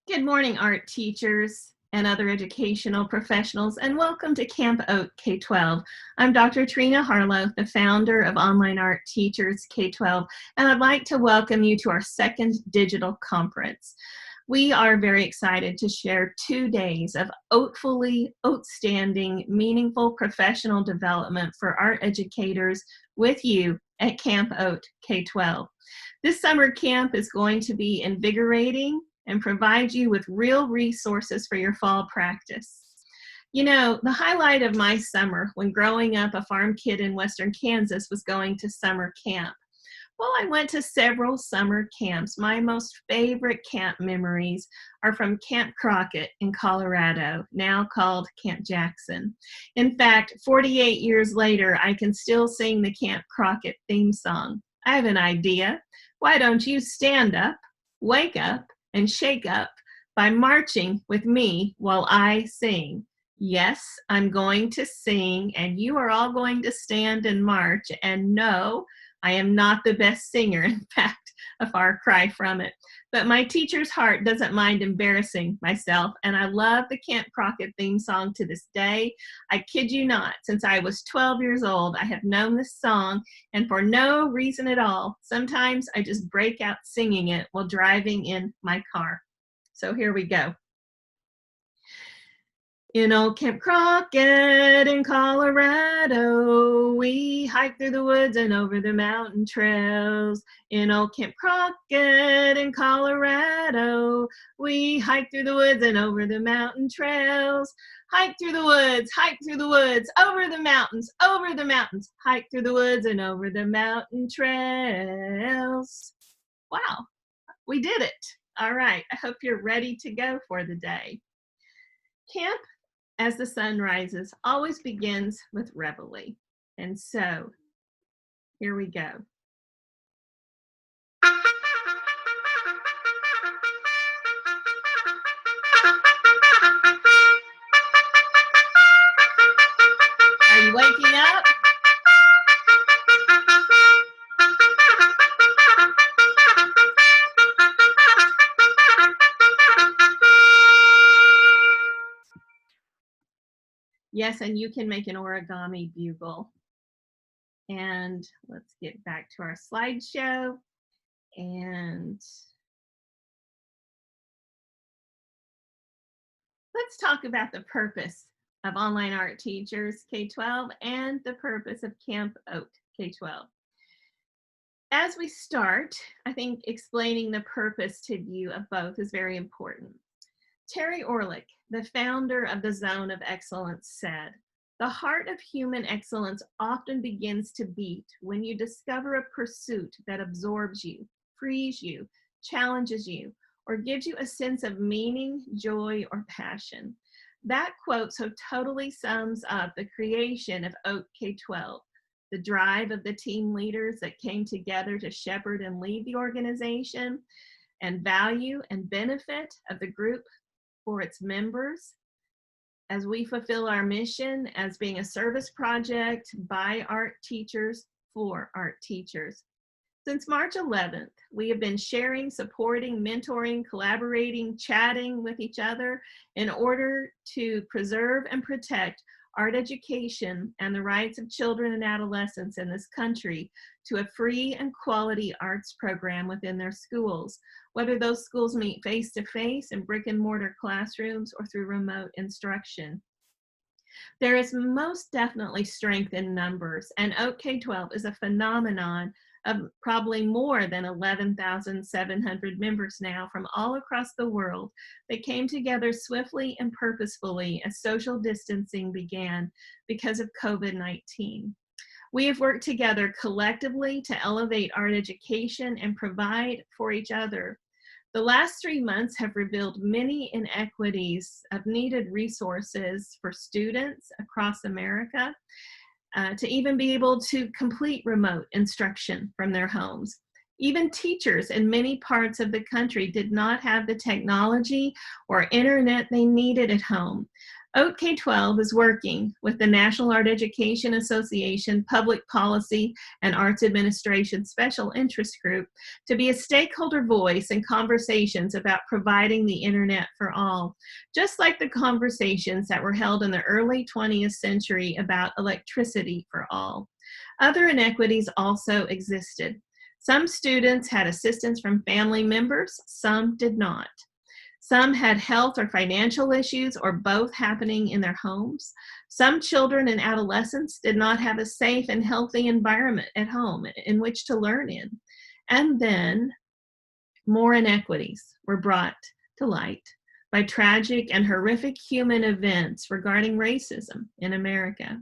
Good morning, art teachers and other educational professionals, and welcome to Camp OATK12. I'm Dr. Trina Harlow, the founder of Online Art Teachers K-12, and I'd like to welcome you to our second digital conference. We are very excited to share 2 days of outstanding, meaningful professional development for art educators with you at Camp OATK12. This summer camp is going to be invigorating and provide you with real resources for your fall practice. You know, the highlight of my summer when growing up a farm kid in Western Kansas was going to summer camp. Well, I went to several summer camps. My most favorite camp memories are from Camp Crockett in Colorado, now called Camp Jackson. In fact, 48 years later, I can still sing the Camp Crockett theme song. I have an idea. Why don't you stand up, wake up, and shake up by marching with me while I sing? Yes, I'm going to sing, and you are all going to stand and march. And no, I am not the best singer. In fact, a far cry from it. But my teacher's heart doesn't mind embarrassing myself, and I love the Camp Crockett theme song to this day. I kid you not, since I was 12 years old, I have known this song, and for no reason at all. Sometimes I just break out singing it while driving in my car. So here we go. In old Camp Crockett in Colorado, we hiked through the woods and over the mountain trails. In old Camp Crockett in Colorado, we hiked through the woods and over the mountain trails. Hike through the woods, over the mountains, hike through the woods and over the mountain trails. Wow, we did it. All right, I hope you're ready to go for the day. Camp as the sun rises always begins with Reveille. And so here we go. Are you waking up? Yes, and you can make an origami bugle. And let's get back to our slideshow. And let's talk about the purpose of Online Art Teachers K-12 and the purpose of Camp OAT K-12. As we start, I think explaining the purpose to you of both is very important. Terry Orlick, the founder of the Zone of Excellence, said, "The heart of human excellence often begins to beat when you discover a pursuit that absorbs you, frees you, challenges you, or gives you a sense of meaning, joy, or passion." That quote so totally sums up the creation of OAT K-12, the drive of the team leaders that came together to shepherd and lead the organization, and value and benefit of the group for its members as we fulfill our mission as being a service project by art teachers for art teachers. Since March 11th, we have been sharing, supporting, mentoring, collaborating, chatting with each other in order to preserve and protect art education and the rights of children and adolescents in this country to a free and quality arts program within their schools, whether those schools meet face-to-face in brick-and-mortar classrooms or through remote instruction. There is most definitely strength in numbers, and OAT K-12 is a phenomenon of probably more than 11,700 members now from all across the world that came together swiftly and purposefully as social distancing began because of COVID-19. We have worked together collectively to elevate art education and provide for each other. The last 3 months have revealed many inequities of needed resources for students across America to even be able to complete remote instruction from their homes. Even teachers in many parts of the country did not have the technology or internet they needed at home. OATK12 is working with the National Art Education Association Public Policy and Arts Administration Special Interest Group to be a stakeholder voice in conversations about providing the internet for all, just like the conversations that were held in the early 20th century about electricity for all. Other inequities also existed. Some students had assistance from family members, some did not. Some had health or financial issues or both happening in their homes. Some children and adolescents did not have a safe and healthy environment at home in which to learn in. And then more inequities were brought to light by tragic and horrific human events regarding racism in America.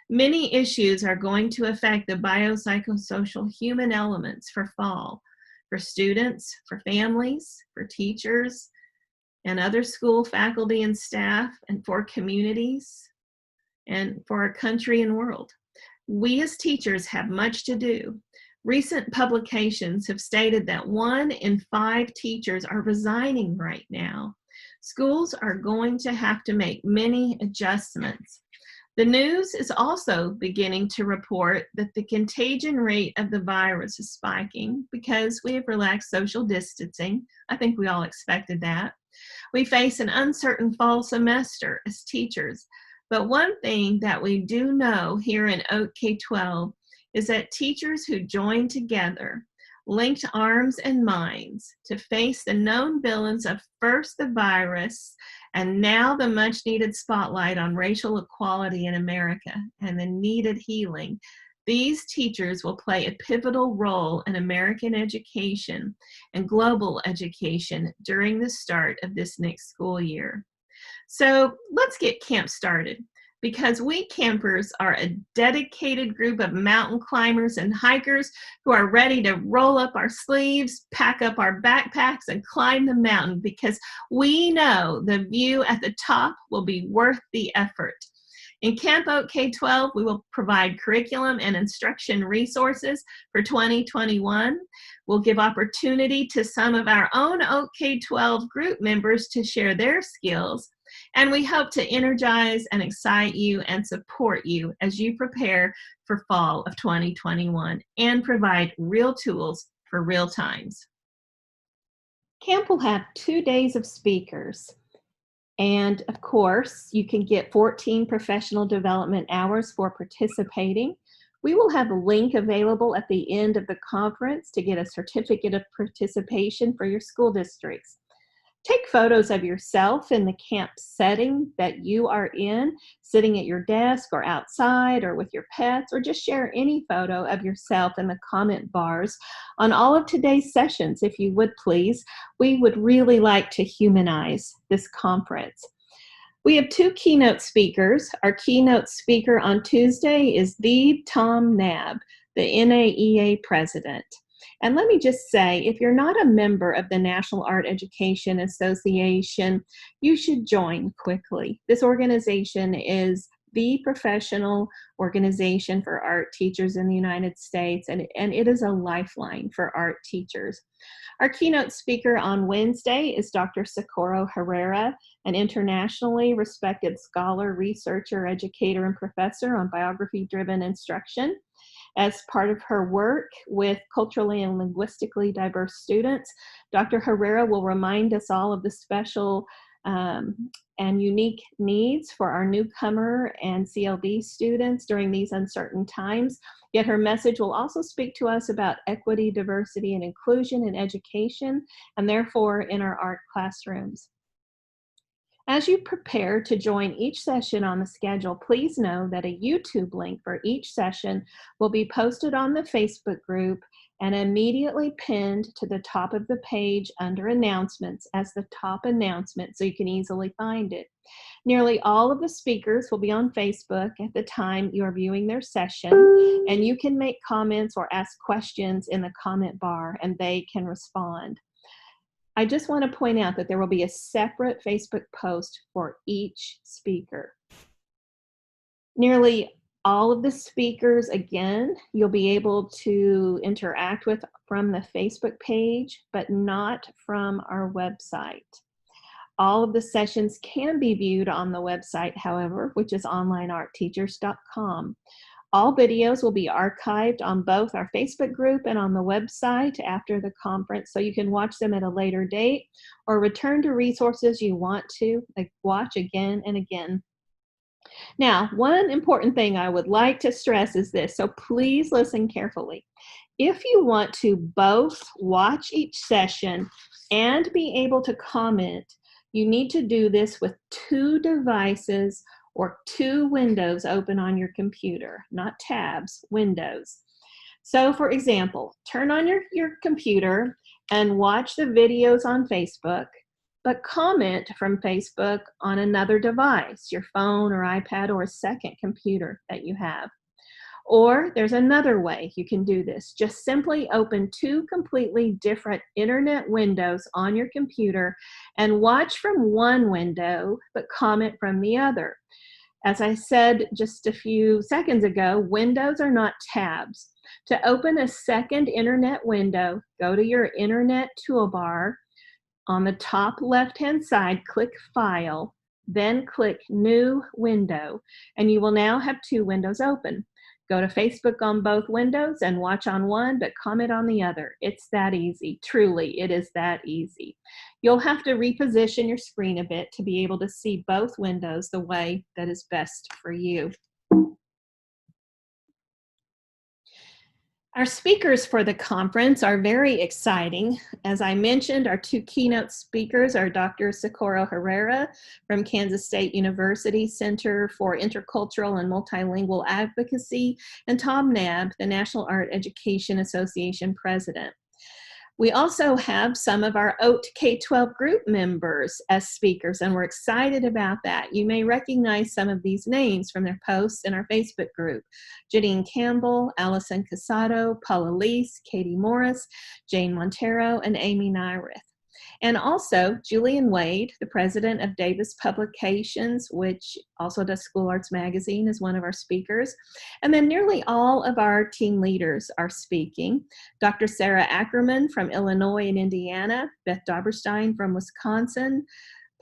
Many issues are going to affect the biopsychosocial human elements for fall, for students, for families, for teachers, and other school faculty and staff, and for communities, and for our country and world. We as teachers have much to do. Recent publications have stated that 1 in 5 teachers are resigning right now. Schools are going to have to make many adjustments. The news is also beginning to report that the contagion rate of the virus is spiking because we have relaxed social distancing. I think we all expected that. We face an uncertain fall semester as teachers, but one thing that we do know here in OATK12 is that teachers who join together, linked arms and minds to face the known villains of first the virus and now the much needed spotlight on racial equality in America and the needed healing, these teachers will play a pivotal role in American education and global education during the start of this next school year. So let's get camp started, because we campers are a dedicated group of mountain climbers and hikers who are ready to roll up our sleeves, pack up our backpacks, and climb the mountain because we know the view at the top will be worth the effort. In Camp OATK12, we will provide curriculum and instruction resources for 2021. We'll give opportunity to some of our own OATK12 group members to share their skills. And we hope to energize and excite you and support you as you prepare for fall of 2021 and provide real tools for real times. Camp will have 2 days of speakers. And of course, you can get 14 professional development hours for participating. We will have a link available at the end of the conference to get a certificate of participation for your school districts. Take photos of yourself in the camp setting that you are in, sitting at your desk or outside or with your pets, or just share any photo of yourself in the comment bars on all of today's sessions, if you would please. We would really like to humanize this conference. We have 2 keynote speakers. Our keynote speaker on Tuesday is Tom Nab, the NAEA president. And let me just say, if you're not a member of the National Art Education Association, you should join quickly. This organization is the professional organization for art teachers in the United States, and it is a lifeline for art teachers. Our keynote speaker on Wednesday is Dr. Socorro Herrera, an internationally respected scholar, researcher, educator, and professor on biography-driven instruction. As part of her work with culturally and linguistically diverse students, Dr. Herrera will remind us all of the special and unique needs for our newcomer and CLD students during these uncertain times. Yet her message will also speak to us about equity, diversity, and inclusion in education, and therefore in our art classrooms. As you prepare to join each session on the schedule, please know that a YouTube link for each session will be posted on the Facebook group and immediately pinned to the top of the page under announcements as the top announcement, so you can easily find it. Nearly all of the speakers will be on Facebook at the time you are viewing their session, and you can make comments or ask questions in the comment bar and they can respond. I just want to point out that there will be a separate Facebook post for each speaker. Nearly all of the speakers, again, you'll be able to interact with from the Facebook page, but not from our website. All of the sessions can be viewed on the website, however, which is onlineartteachers.com. All videos will be archived on both our Facebook group and on the website after the conference, so you can watch them at a later date or return to resources you want to watch again and again. Now, one important thing I would like to stress is this, so please listen carefully. If you want to both watch each session and be able to comment, you need to do this with 2 devices or 2 windows open on your computer, not tabs, windows. So for example, turn on your computer and watch the videos on Facebook, but comment from Facebook on another device, your phone or iPad or a second computer that you have. Or there's another way you can do this. Just simply open 2 completely different internet windows on your computer and watch from one window, but comment from the other. As I said just a few seconds ago, windows are not tabs. To open a second internet window, go to your internet toolbar. On the top left-hand side, click File, then click New Window, and you will now have 2 windows open. Go to Facebook on both windows and watch on one, but comment on the other. It's that easy. Truly, it is that easy. You'll have to reposition your screen a bit to be able to see both windows the way that is best for you. Our speakers for the conference are very exciting. As I mentioned, our 2 keynote speakers are Dr. Socorro Herrera from Kansas State University Center for Intercultural and Multilingual Advocacy, and Tom Knabb, the National Art Education Association president. We also have some of our OATK12 group members as speakers, and we're excited about that. You may recognize some of these names from their posts in our Facebook group. Janine Campbell, Allison Casado, Paula Lease, Katie Morris, Jane Montero, and Amy Nyrith. And also Julian Wade, the president of Davis Publications, which also does School Arts Magazine, is one of our speakers. And then nearly all of our team leaders are speaking. Dr. Sarah Ackerman from Illinois and Indiana, Beth Doberstein from Wisconsin,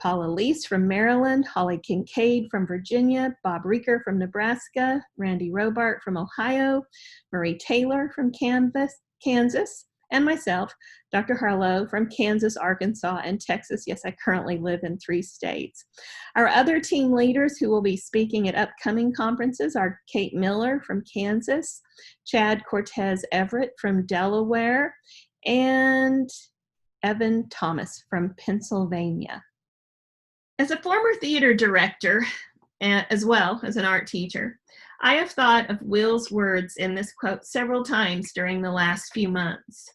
Paula Lease from Maryland, Holly Kincaid from Virginia, Bob Reeker from Nebraska, Randy Robart from Ohio, Marie Taylor from Kansas, and myself, Dr. Harlow from Kansas, Arkansas, and Texas. Yes, I currently live in 3 states. Our other team leaders who will be speaking at upcoming conferences are Kate Miller from Kansas, Chad Cortez Everett from Delaware, and Evan Thomas from Pennsylvania. As a former theater director, as well as an art teacher, I have thought of Will's words in this quote several times during the last few months.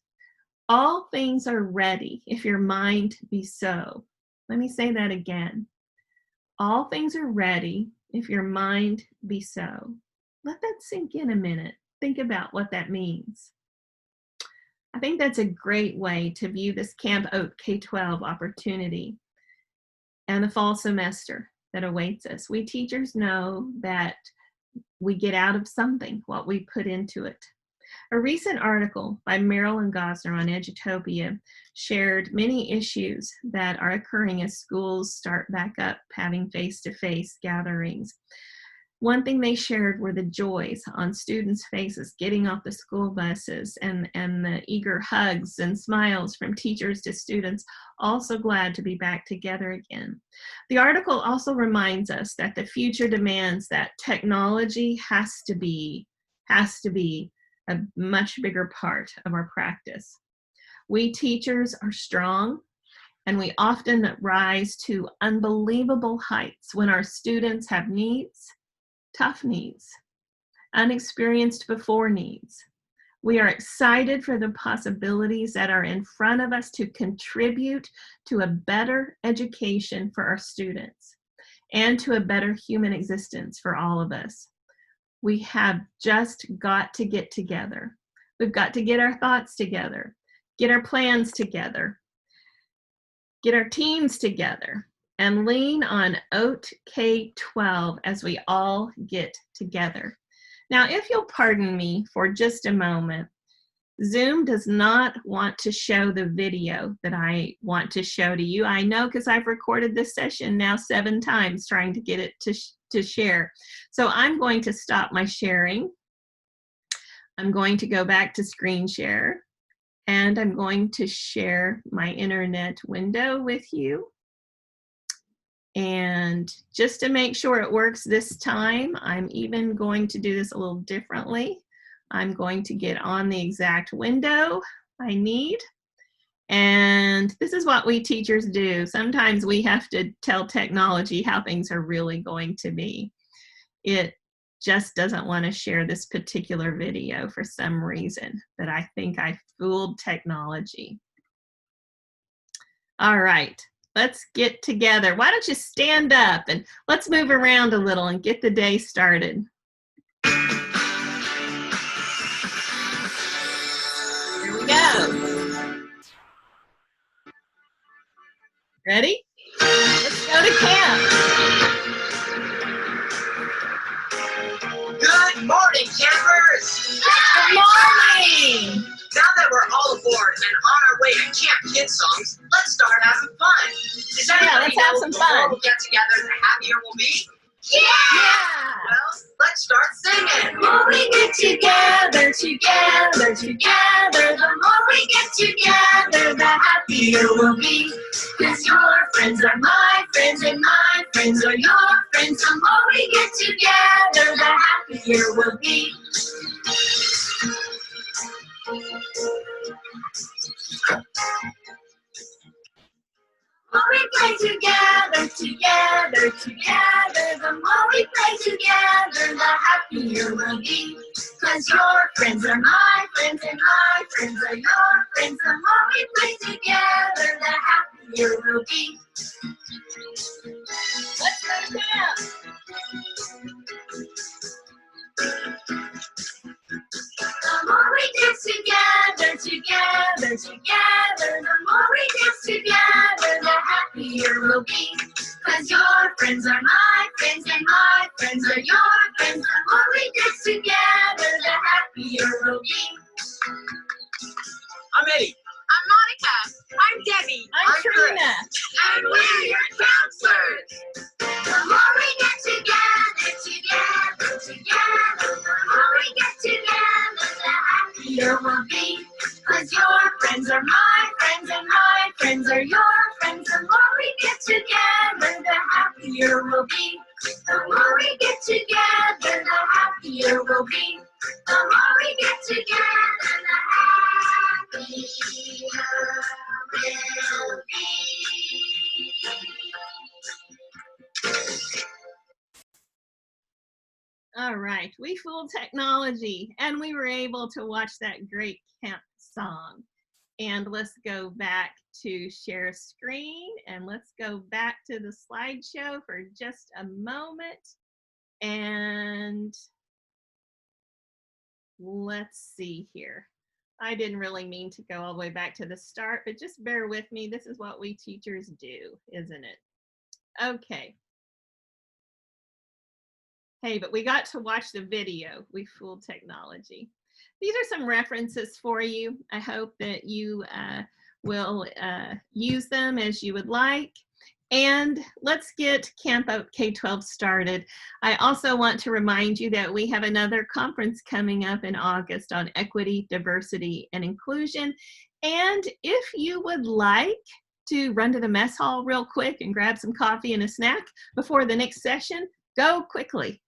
All things are ready if your mind be so. Let me say that again. All things are ready if your mind be so. Let that sink in a minute. Think about what that means. I think that's a great way to view this Camp Oat K-12 opportunity and the fall semester that awaits us. We teachers know that we get out of something what we put into it. A recent article by Marilyn Gosner on Edutopia shared many issues that are occurring as schools start back up having face-to-face gatherings. One thing they shared were the joys on students' faces getting off the school buses and the eager hugs and smiles from teachers to students, also glad to be back together again. The article also reminds us that the future demands that technology has to be a much bigger part of our practice. We teachers are strong, and we often rise to unbelievable heights when our students have needs, tough needs, unexperienced before needs. We are excited for the possibilities that are in front of us to contribute to a better education for our students and to a better human existence for all of us. We have just got to get together. We've got to get our thoughts together, get our plans together, get our teams together, and lean on OATK12 as we all get together. Now, if you'll pardon me for just a moment, Zoom does not want to show the video that I want to show to you. I know because I've recorded this session now 7 times trying to get it to share. So I'm going to stop my sharing. I'm going to go back to screen share, and I'm going to share my internet window with you. And just to make sure it works this time, I'm even going to do this a little differently. I'm going to get on the exact window I need. And this is what we teachers do. Sometimes we have to tell technology how things are really going to be. It just doesn't want to share this particular video for some reason, but I think I fooled technology. All right, let's get together. Why don't you stand up and let's move around a little and get the day started. Here we go. Ready? Let's go to camp. Good morning, campers! Good morning! Now that we're all aboard and on our way to Camp Kid Songs, let's start having fun. Does everybody let's have know some the fun. more we get together, the happier we'll be? Yeah! Well, let's start singing. The more we get together, together, together, the more we get together, the happier we'll be. 'Cause your friends are my friends and my friends are your friends. The more we get together, the happier we'll be. The more we play together, together, together, the more we play together, the happier we'll be. 'Cause your friends are my friends and my friends are your friends. The more we play together, the happier we'll be. Let's go down. The more we dance together, together, together, the more we dance together, the happier we'll be. 'Cause your friends are my friends and my friends are your friends. The more we dance together, the happier we'll be. I'm Eddie. I'm Monica. I'm Debbie. I'm Trina. And we're your counselors. The more we get together, together, together, the more we get together, the happier we'll be. 'Cause your friends are my friends and my friends are your friends. The more we get together, the happier we'll be. The more we get together, the happier we'll be. The more we get together, the happier we'll be. All right, we fooled technology and we were able to watch that great camp song. And let's go back to share screen and let's go back to the slideshow for just a moment. And let's see here. I didn't really mean to go all the way back to the start, but just bear with me. This is what we teachers do, isn't it? Okay. Hey, but we got to watch the video. We fooled technology. These are some references for you. I hope that you will use them as you would like. And let's get Camp K12 started. I also want to remind you that we have another conference coming up in August on equity, diversity, and inclusion. And if you would like to run to the mess hall real quick and grab some coffee and a snack before the next session, go quickly.